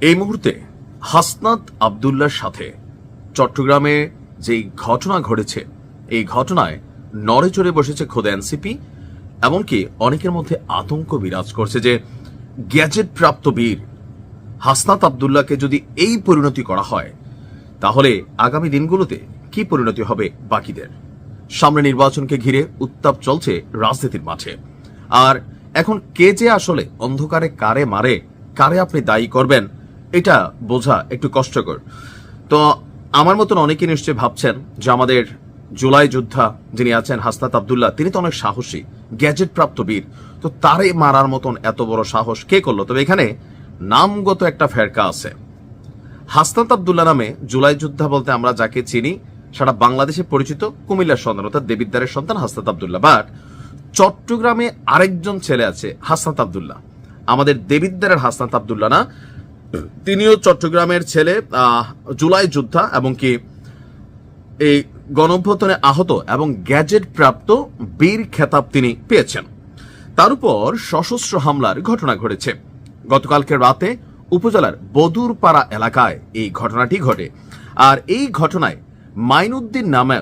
এই মুহূর্তে হাসনাত আব্দুল্লাহর সাথে চট্টগ্রামে যে ঘটনা ঘটেছে, এই ঘটনায় নড়ে চড়ে বসেছে খোদ এনসিপি। এমনকি অনেকের মধ্যে আতঙ্ক বিরাজ করছে যে গ্যাজেট প্রাপ্ত বীর হাসনাত আব্দুল্লাহকে যদি এই পরিণতি করা হয়, তাহলে আগামী দিনগুলোতে কি পরিণতি হবে বাকিদের। সামনে নির্বাচনকে ঘিরে উত্তাপ চলছে রাজনীতির মাঠে। আর এখন কে যে আসলে অন্ধকারে কারে মারে, কারে আপনি দায়ী করবেন, এটা বোঝা একটু কষ্টকর। তো আমার মতন অনেকে নিশ্চয়ই ভাবছেন যে আমাদের জুলাই যোদ্ধা যিনি আছেন হাসনাত আব্দুল্লাহ, তিনি তো অনেক সাহসী, গ্যাজেট প্রাপ্ত বীর, তো তারে মারার মতন এত বড় সাহস কে করলো? তবে এখানে নামগত একটা ফেরকা আছে। হাসনাত আব্দুল্লাহ নামে জুলাই যোদ্ধা বলতে আমরা যাকে চিনি, সারা বাংলাদেশে পরিচিত কুমিল্লার সন্তান, অর্থাৎ দেবিদ্বারের সন্তান হাসনাত আব্দুল্লাহ। বাট চট্টগ্রামে আরেকজন ছেলে আছে হাসনাত আব্দুল্লাহ, আমাদের দেবিদ্বারের হাসনাত আব্দুল্লাহ না, তিনিও চট্টগ্রামের ছেলে, জুলাই যোদ্ধা, এবং কি এই গণঅভ্যুত্থানে আহত এবং গ্যাজেট প্রাপ্ত বীর খেতাব তিনি পেয়েছেন। তার উপর সশস্ত্র হামলার ঘটনা ঘটেছে। গতকালকে রাতে উপজেলার বদুরপাড়া এলাকায় এই ঘটনাটি ঘটে। আর এই ঘটনায় মাইনুদ্দিন নামে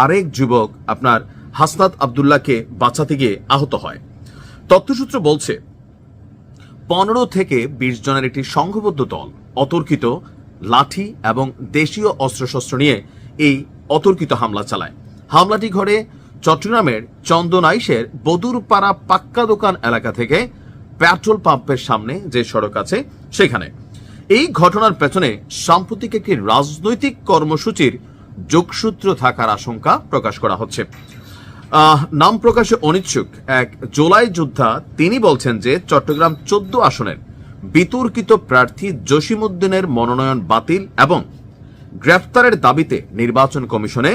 আরেক যুবক আপনার হাসনাত আব্দুল্লাহকে বাঁচাতে গিয়ে আহত হয়। তথ্যসূত্র বলছে 15 থেকে 20 জনের একটি সংঘবদ্ধ দল অতর্কিত লাঠি এবং দেশীয় অস্ত্রশস্ত্র নিয়ে এই অতর্কিত হামলা চালায়। হামলাটি ঘটে চট্টগ্রামের চন্দনাইশের বদুরপাড়া পাক্কা দোকান এলাকা থেকে পেট্রোল পাম্পের সামনে যে সড়ক আছে সেখানে। এই ঘটনার পেছনে সাম্প্রতিক একটি রাজনৈতিক কর্মসূচির যোগসূত্র থাকার আশঙ্কা প্রকাশ করা হচ্ছে। নাম প্রকাশে অনিচ্ছুক এক জুলাই যোদ্ধা তিনি বলছেন যে চট্টগ্রাম 14 আসনের বিতর্কিত প্রার্থী জসিমউদ্দিনের মনোনয়ন বাতিল এবং গ্রেফতারের দাবিতে নির্বাচন কমিশনে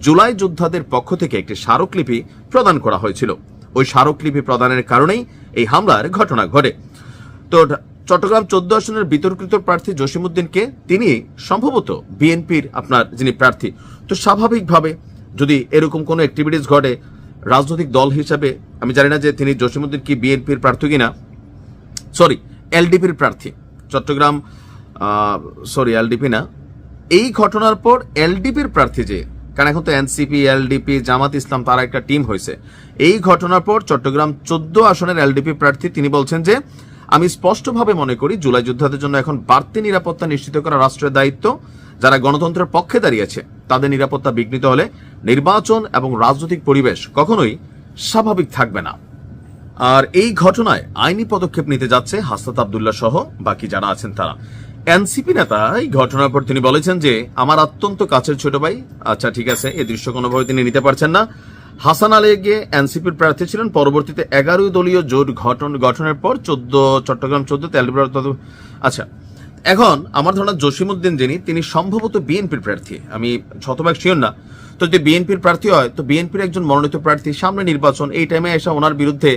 জুলাই যোদ্ধাদের পক্ষ থেকে একটি স্মারকলিপি প্রদান করা হয়েছিল। ওই স্মারকলিপি প্রদানের কারণেই এই হামলার ঘটনা ঘটে। তো চট্টগ্রাম 14 আসনের বিতর্কিত প্রার্থী জসিমউদ্দিনকে, তিনি সম্ভবত বিএনপির আপনার যিনি প্রার্থী, তো স্বাভাবিকভাবে যদি এরকম কোনো অ্যাক্টিভিটিস ঘটে রাজনৈতিক দল হিসাবে, আমি জানি না যে তিনি জসিমউদ্দিন কি বিএনপির প্রার্থী কিনা, সরি এলডিপির প্রার্থী চট্টগ্রাম, সরি এলডিপি না, এই ঘটনার পর এলডিপির প্রার্থী যে, কারণ এখন তো এনসিপি, এলডিপি, জামাত ইসলাম তারা একটা টিম হয়েছে। এই ঘটনার পর চট্টগ্রাম 14 আসনের এলডিপি প্রার্থী তিনি বলছেন যে আমি স্পষ্টভাবে মনে করি জুলাই যোদ্ধাদের জন্য এখন বাড়তি নিরাপত্তা নিশ্চিত করা রাষ্ট্রের দায়িত্ব। যারা গণতন্ত্রের পক্ষে দাঁড়িয়েছে তাদের নিরাপত্তা বিঘ্নিত হলে নির্বাচন এবং রাজনৈতিক পরিবেশ কখনোই স্বাভাবিক থাকবে না। আর এই ঘটনায় আইনি পদক্ষেপ নিতে যাচ্ছে হাসনাত আব্দুল্লাহ সহ বাকি যারা আছেন তারা। এনসিপি নেতা এই ঘটনার পর তিনি বলেছেন যে আমার অত্যন্ত কাছের ছোট ভাই, আচ্ছা ঠিক আছে, এই দৃশ্য কোনোভাবে তিনি নিতে পারছেন না। হাসান আলী গিয়ে এনসিপির প্রার্থী ছিলেন, পরবর্তীতে 11 দলীয় জোট গঠনের পর চট্টগ্রাম 14 আচ্ছা, এখন আমার ধারণা জসিমউদ্দিন যিনি, তিনি সম্ভবত বিএনপির প্রার্থী, আমি শতভাগ শিওর না। তো যদি বিএনপির প্রার্থী হয়, তো বিএনপির একজন মনোনীত প্রার্থী, সামনে নির্বাচন, এই টাইমে এসে ওনার বিরুদ্ধে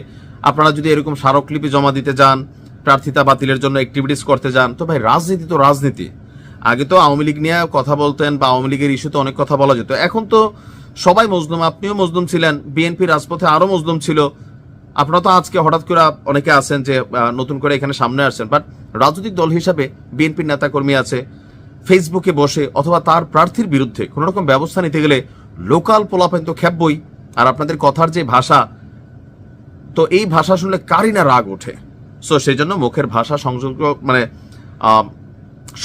আপনারা যদি এরকম স্মারকলিপি জমা দিতে যান, প্রার্থিতা বাতিলের জন্য অ্যাক্টিভিটিস করতে যান, তো ভাই রাজনীতি তো রাজনীতি। আগে তো আওয়ামী লীগ নিয়ে কথা বলতেন বা আওয়ামী লীগের ইস্যুতে অনেক কথা বলা যেত, এখন তো সবাই মজলুম, আপনিও মজলুম ছিলেন, বিএনপি রাজপথে আরো মজলুম ছিল। আপনারা তো আজকে হঠাৎ করে অনেকে আছেন যে নতুন করে এখানে সামনে আসছেন, বাট রাজনৈতিক দল হিসাবে বিএনপির নেতাকর্মী আছে, ফেসবুকে বসে অথবা তার প্রার্থীর বিরুদ্ধে কোন রকম ব্যবস্থা নিতে গেলে লোকাল পোলাপেন তো খেপবই। আর আপনাদের কথার যে ভাষা, তো এই ভাষা শুনলে কারই না রাগ ওঠে। সো সেই জন্য মুখের ভাষা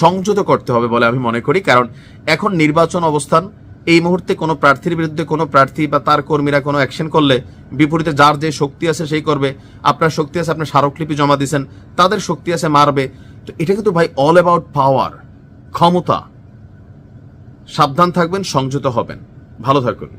সংযত করতে হবে বলে আমি মনে করি। কারণ এখন নির্বাচন অবস্থান, এই মুহূর্তে কোনো প্রার্থীর বিরুদ্ধে কোনো প্রার্থী বা তার কর্মীরা কোনো অ্যাকশন করলে বিপরীতে যার যে শক্তি আছে সেই করবে। আপনার শক্তি আছে, আপনার স্মারকলিপি জমা দিয়েছেন, তাদের শক্তি আছে মারবে। তো এটা কিন্তু ভাই অল অ্যাবাউট পাওয়ার, ক্ষমতা। সাবধান থাকবেন, সংযত হবেন। ভালো থাকুন।